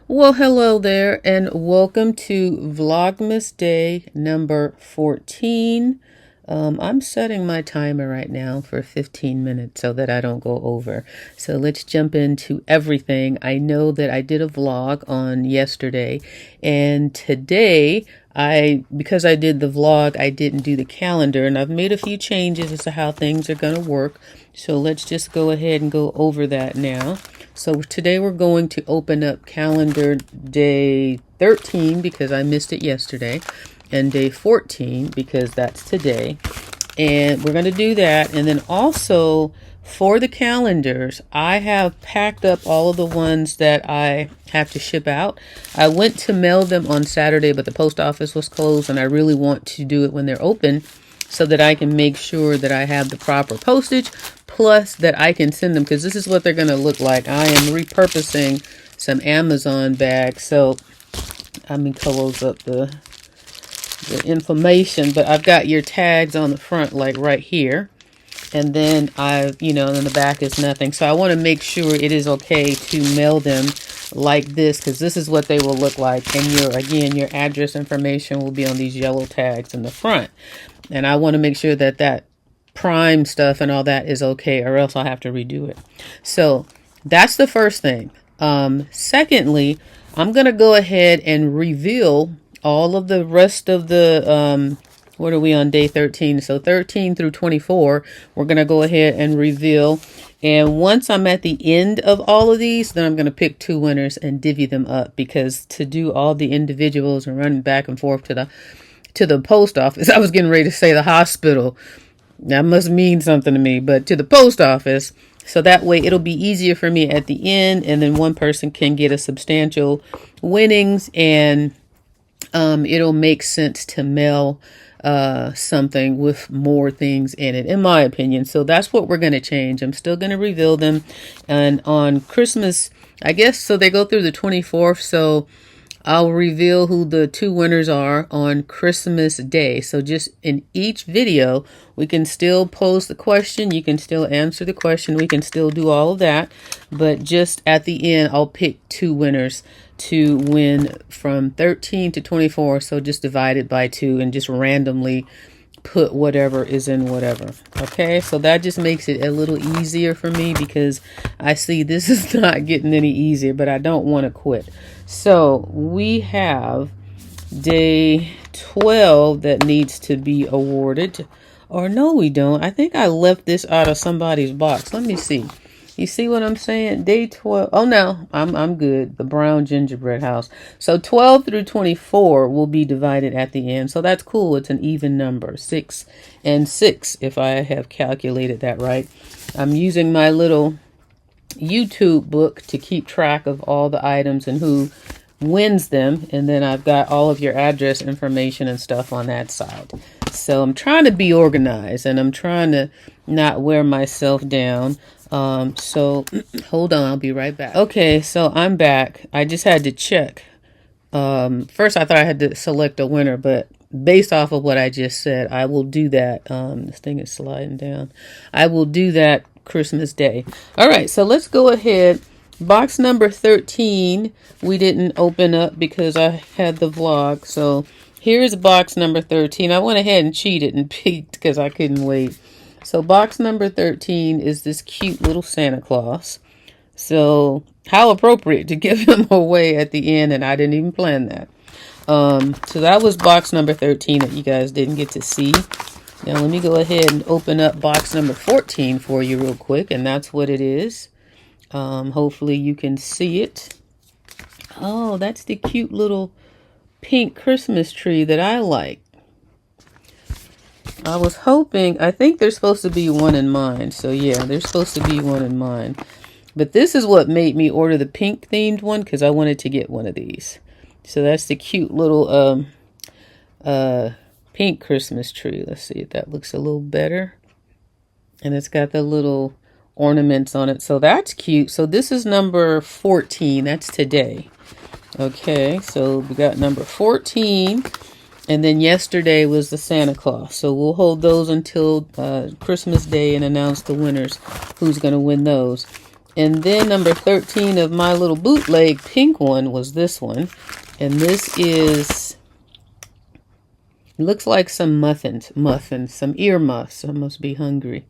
Well, hello there, and welcome to Vlogmas Day number 14. I'm setting my timer right now for 15 minutes so that I don't go over. So let's jump into everything. I know that I did a vlog on yesterday, and today because I did the vlog, I didn't do the calendar, and I've made a few changes as to how things are going to work. So let's just go ahead and go over that now. So today we're going to open up calendar day 13 because I missed it yesterday, and day 14 because that's today. And we're going to do that. And then also for the calendars, I have packed up all of the ones that I have to ship out. I went to mail them on Saturday, but the post office was closed, and I really want to do it when they're open so that I can make sure that I have the proper postage, plus that I can send them, because this is what they're going to look like. I am repurposing some Amazon bags. So let me close up the information, but I've got your tags on the front, like right here. And then and then the back is nothing. So I want to make sure it is okay to mail them like this, because this is what they will look like. And your address information will be on these yellow tags in the front. And I want to make sure that that prime stuff and all that is okay, or else I'll have to redo it. So that's the first thing. Secondly, I'm going to go ahead and reveal all of the rest of the, what are we on day 13? So 13 through 24, we're going to go ahead and reveal. And once I'm at the end of all of these, then I'm going to pick two winners and divvy them up, because to do all the individuals and running back and forth to the post office, I was getting ready to say the hospital. That must mean something to me, but to the post office. So that way it'll be easier for me at the end, and then one person can get a substantial winnings, and it'll make sense to mail something with more things in it, in my opinion. So that's what we're going to change. I'm still going to reveal them. And on Christmas, I guess, so they go through the 24th. So I'll reveal who the two winners are on Christmas Day. So just in each video, we can still pose the question. You can still answer the question. We can still do all of that. But just at the end, I'll pick two winners to win from 13 to 24. So just divide it by 2 and just randomly put whatever is in whatever. Okay, so that just makes it a little easier for me, because I see this is not getting any easier, but I don't want to quit. So we have day 12 that needs to be awarded. Or no, we don't. I think I left this out of somebody's box. Let me see. You see what I'm saying? Day 12. Oh, no, I'm good. The brown gingerbread house. So 12 through 24 will be divided at the end. So that's cool. It's an even number. 6 and 6, if I have calculated that right. I'm using my little YouTube book to keep track of all the items and who wins them. And then I've got all of your address information and stuff on that side. So I'm trying to be organized, and I'm trying to not wear myself down. So hold on, I'll be right back. Okay, so I'm back. I just had to check. First I thought I had to select a winner, but based off of what I just said, I will do that. This thing is sliding down. I will do that Christmas Day. All right, so let's go ahead. Box number 13, we didn't open up because I had the vlog. So here's box number 13. I went ahead and cheated and peeked because I couldn't wait. So box number 13 is this cute little Santa Claus. So how appropriate to give him away at the end, and I didn't even plan that. So that was box number 13 that you guys didn't get to see. Now let me go ahead and open up box number 14 for you real quick, and that's what it is. Hopefully you can see it. Oh, that's the cute little pink Christmas tree that I like. I was hoping, I think there's supposed to be one in mine. So yeah, there's supposed to be one in mine. But this is what made me order the pink themed one, because I wanted to get one of these. So that's the cute little pink Christmas tree. Let's see if that looks a little better. And it's got the little ornaments on it. So that's cute. So this is number 14. That's today. Okay, so we got number 14. And then yesterday was the Santa Claus. So we'll hold those until Christmas Day and announce the winners, who's going to win those. And then number 13 of my little bootleg pink one was this one. And this is, looks like some muffins, some earmuffs. I must be hungry.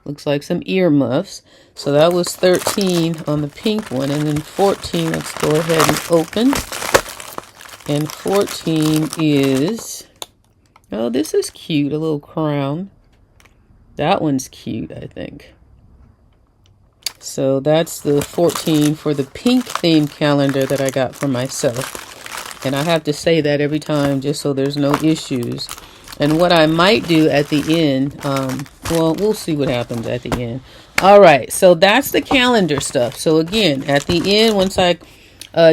Looks like some earmuffs. So that was 13 on the pink one. And then 14, let's go ahead and open. And 14 is, oh, this is cute, a little crown. That one's cute, I think. So that's the 14 for the pink themed calendar that I got for myself. And I have to say that every time just so there's no issues. And what I might do at the end, well, we'll see what happens at the end. All right, so that's the calendar stuff. So again, at the end, once I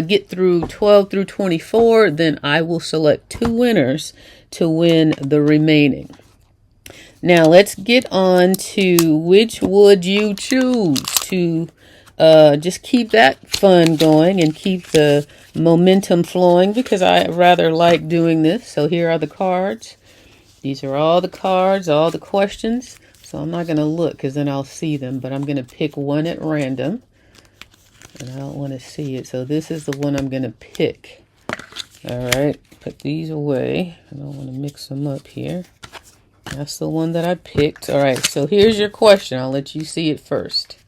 get through 12 through 24, then I will select 2 winners to win the remaining. Now let's get on to which would you choose to just keep that fun going and keep the momentum flowing, because I rather like doing this. So here are the cards. These are all the cards, all the questions. So I'm not going to look because then I'll see them, but I'm going to pick one at random. And I don't want to see it. So this is the one I'm going to pick. All right, put these away. I don't want to mix them up here. That's the one that I picked. All right, so here's your question. I'll let you see it first,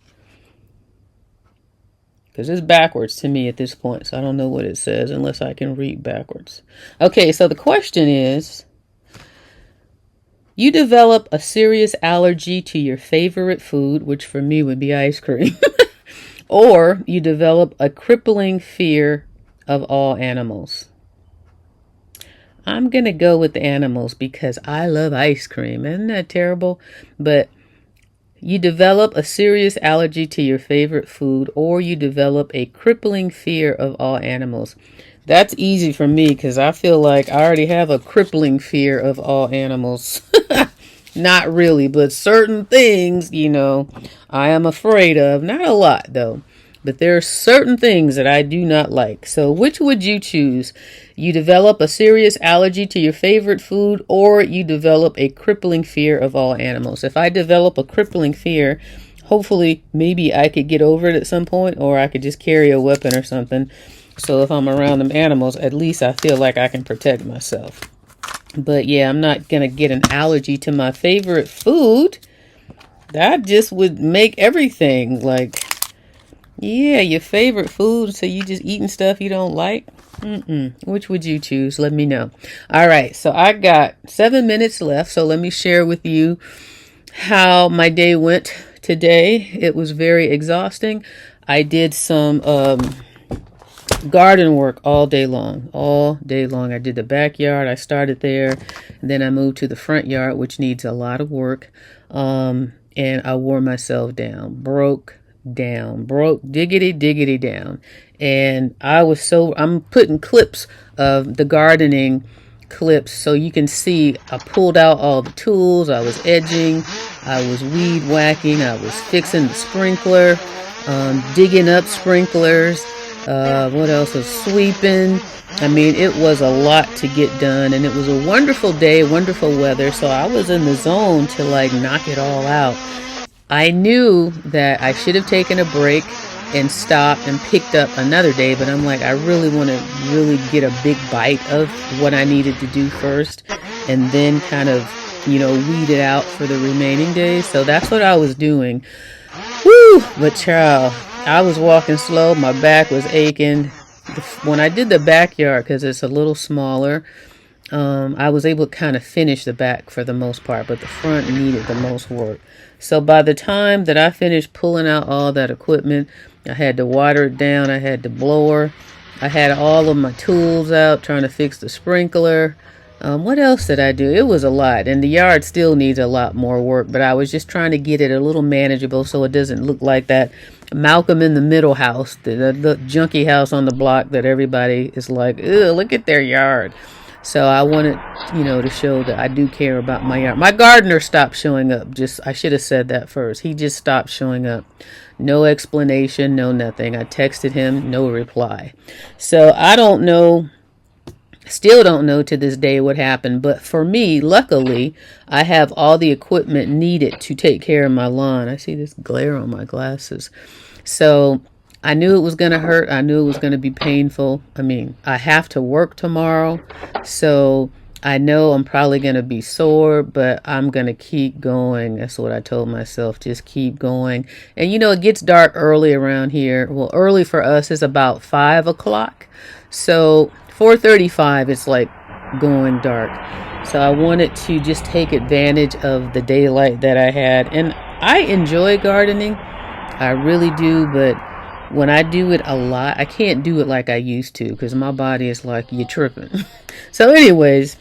because it's backwards to me at this point, so I don't know what it says unless I can read backwards. Okay, so the question is, you develop a serious allergy to your favorite food, which for me would be ice cream, or you develop a crippling fear of all animals. I'm going to go with the animals because I love ice cream. Isn't that terrible? But you develop a serious allergy to your favorite food, or you develop a crippling fear of all animals. That's easy for me because I feel like I already have a crippling fear of all animals. Not really, but certain things, you know, I am afraid of. Not a lot, though. But there are certain things that I do not like. So which would you choose? You develop a serious allergy to your favorite food, or you develop a crippling fear of all animals. If I develop a crippling fear, hopefully maybe I could get over it at some point, or I could just carry a weapon or something. So if I'm around them animals, at least I feel like I can protect myself. But yeah, I'm not going to get an allergy to my favorite food. That just would make everything like... Yeah, your favorite food, so you just eating stuff you don't like? Which would you choose? Let me know. All right, so I got 7 minutes left, so let me share with you how my day went today. It was very exhausting. I did some garden work all day long. I did the backyard. I started there, and then I moved to the front yard, which needs a lot of work, and I wore myself down, broke diggity down. And I'm putting clips of the gardening clips so you can see. I pulled out all the tools. I was edging, I was weed whacking, I was fixing the sprinkler, digging up sprinklers, what else was sweeping. I mean, it was a lot to get done, and it was a wonderful day, wonderful weather, so I was in the zone to like knock it all out. I knew that I should have taken a break and stopped and picked up another day, but I'm like, I really want to really get a big bite of what I needed to do first, and then kind of, you know, weed it out for the remaining days. So that's what I was doing. Woo! But child, I was walking slow. My back was aching. When I did the backyard, because it's a little smaller, I was able to kind of finish the back for the most part, but the front needed the most work. So by the time that I finished pulling out all that equipment, I had to water it down. I had the blower. I had all of my tools out trying to fix the sprinkler. What else did I do? It was a lot, and the yard still needs a lot more work, but I was just trying to get it a little manageable so it doesn't look like that Malcolm in the Middle house, the junky house on the block that everybody is like, ew, look at their yard. So I wanted, you know, to show that I do care about my yard. My gardener stopped showing up. I should have said that first. He just stopped showing up. No explanation, no nothing. I texted him, no reply. So I don't know, still don't know to this day what happened. But for me, luckily, I have all the equipment needed to take care of my lawn. I see this glare on my glasses. So I knew it was going to hurt. I knew it was going to be painful. I mean, I have to work tomorrow. So I know I'm probably going to be sore, but I'm going to keep going. That's what I told myself. Just keep going. And you know, it gets dark early around here. Well, early for us is about 5 o'clock. So 4:35, it's like going dark. So I wanted to just take advantage of the daylight that I had. And I enjoy gardening. I really do, but when I do it a lot, I can't do it like I used to because my body is like, you're tripping. So anyways,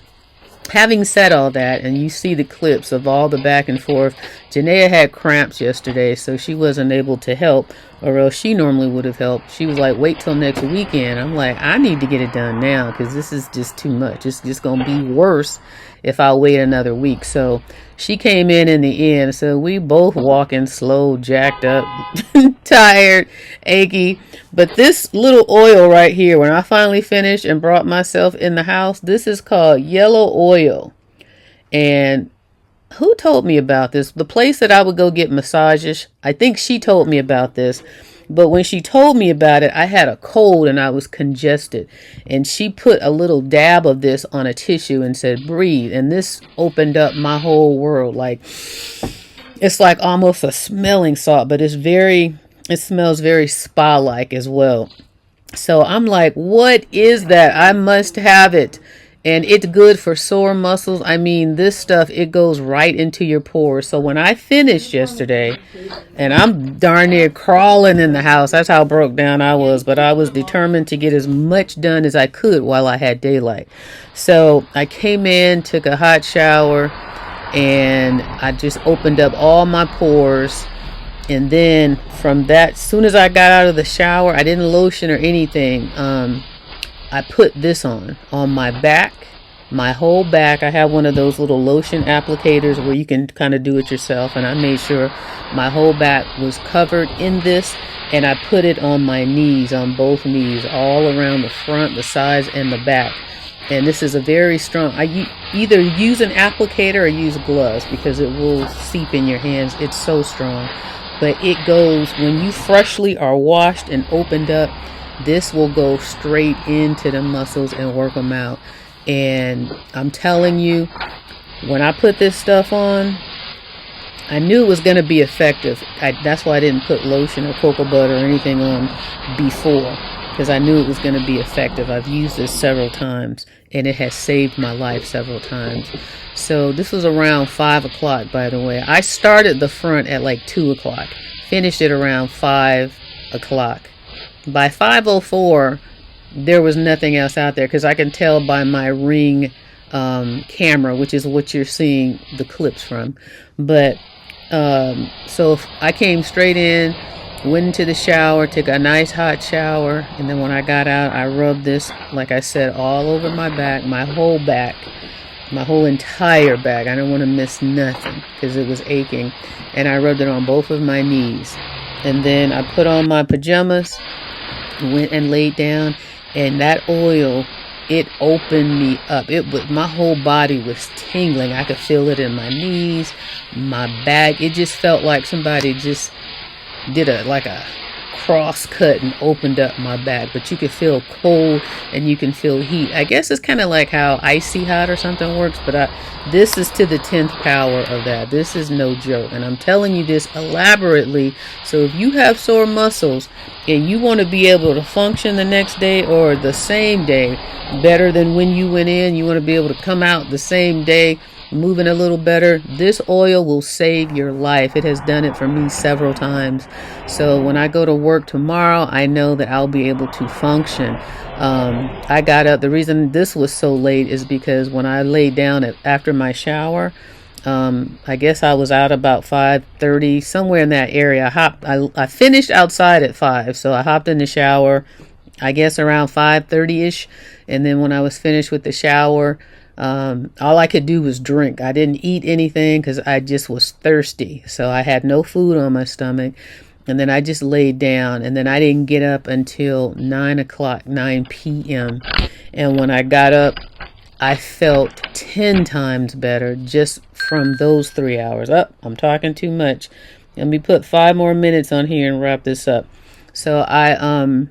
having said all that, and you see the clips of all the back and forth, Janaea had cramps yesterday, so she wasn't able to help, or else she normally would have helped. She was like, wait till next weekend. I'm like, I need to get it done now because this is just too much. It's just going to be worse if I wait another week. So she came in the end. So we both walking slow, jacked up, tired, achy. But this little oil right here, when I finally finished and brought myself in the house, this is called yellow oil. And who told me about this? The place that I would go get massages, I think she told me about this. But when she told me about it, I had a cold and I was congested. And she put a little dab of this on a tissue and said, breathe. And this opened up my whole world. Like, it's like almost a smelling salt, but it smells very spa-like as well. So I'm like, what is that? I must have it. And it's good for sore muscles. I mean, this stuff, it goes right into your pores. So when I finished yesterday, and I'm darn near crawling in the house, that's how broke down I was. But I was determined to get as much done as I could while I had daylight. So I came in, took a hot shower, and I just opened up all my pores. And then from that, as soon as I got out of the shower, I didn't lotion or anything. I put this on my back, my whole back. I have one of those little lotion applicators where you can kind of do it yourself. And I made sure my whole back was covered in this. And I put it on my knees, on both knees, all around the front, the sides, and the back. And this is a very strong, I either use an applicator or use gloves because it will seep in your hands. It's so strong. But it goes, when you freshly are washed and opened up, this will go straight into the muscles and work them out. And I'm telling you, when I put this stuff on, I knew it was going to be effective. That's why I didn't put lotion or cocoa butter or anything on before, because I knew it was going to be effective. I've used this several times, and it has saved my life several times. So this was around 5 o'clock, by the way. I started the front at like 2 o'clock, finished it around 5 o'clock. By 5:04, there was nothing else out there because I can tell by my Ring camera, which is what you're seeing the clips from. But so I came straight in, went into the shower, took a nice hot shower, and then when I got out, I rubbed this, like I said, all over my back, my whole entire back. I don't want to miss nothing because it was aching. And I rubbed it on both of my knees. And then I put on my pajamas, went and laid down, and that oil, it opened me up. My whole body was tingling. I could feel it in my knees, my back. It just felt like somebody just did like a cross cut and opened up my back. But you could feel cold and you can feel heat. I guess it's kind of like how icy hot or something works, but this is to the 10th power of that. This is no joke, and I'm telling you this elaborately. So if you have sore muscles and you want to be able to function the next day or the same day better than when you went in, you want to be able to come out the same day moving a little better, this oil will save your life. It has done it for me several times. So when I go to work tomorrow, I know that I'll be able to function. I got up. The reason this was so late is because when I laid down after my shower, I guess I was out about 5:30, somewhere in that area. I finished outside at 5, so I hopped in the shower, I guess around 5:30ish, and then when I was finished with the shower, all I could do was drink. I didn't eat anything because I just was thirsty. So I had no food on my stomach. And then I just laid down. And then I didn't get up until 9 p.m. And when I got up, I felt 10 times better just from those 3 hours. I'm talking too much. Let me put 5 more minutes on here and wrap this up. So I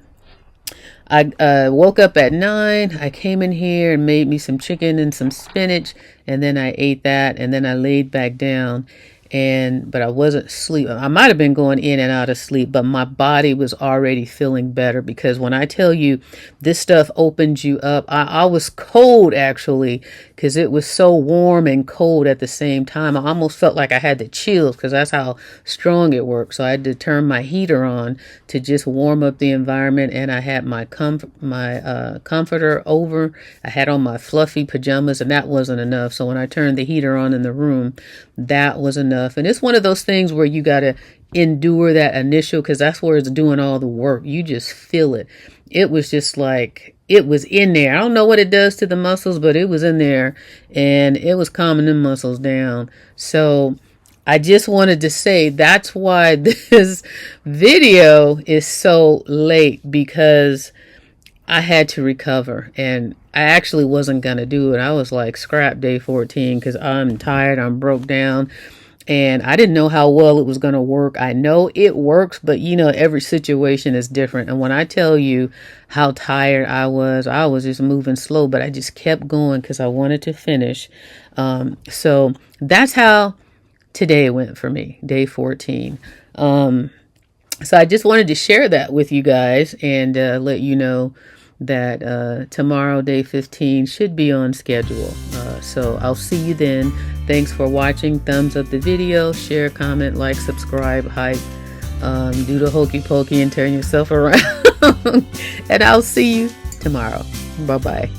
woke up at 9. I came in here and made me some chicken and some spinach, and then I ate that, and then I laid back down. But I wasn't asleep. I might have been going in and out of sleep, but my body was already feeling better, because when I tell you this stuff opens you up, I was cold actually, because it was so warm and cold at the same time. I almost felt like I had the chills, because that's how strong it worked. So I had to turn my heater on to just warm up the environment, and I had my comforter over. I had on my fluffy pajamas, and that wasn't enough. So when I turned the heater on in the room, that was enough. And it's one of those things where you got to endure that initial, because that's where it's doing all the work. You just feel it. It was just like, it was in there. I don't know what it does to the muscles, but it was in there, and it was calming the muscles down. So I just wanted to say that's why this video is so late, because I had to recover, and I actually wasn't going to do it. I was like, scrap day 14, because I'm tired. I'm broke down. And I didn't know how well it was going to work. I know it works, but you know, every situation is different. And when I tell you how tired I was just moving slow, but I just kept going because I wanted to finish. So that's how today went for me, day 14. So I just wanted to share that with you guys, and let you know that tomorrow, day 15, should be on schedule. So I'll see you then. Thanks for watching. Thumbs up the video, share, comment, like, subscribe, hype, do the hokey pokey and turn yourself around. And I'll see you tomorrow. Bye-bye.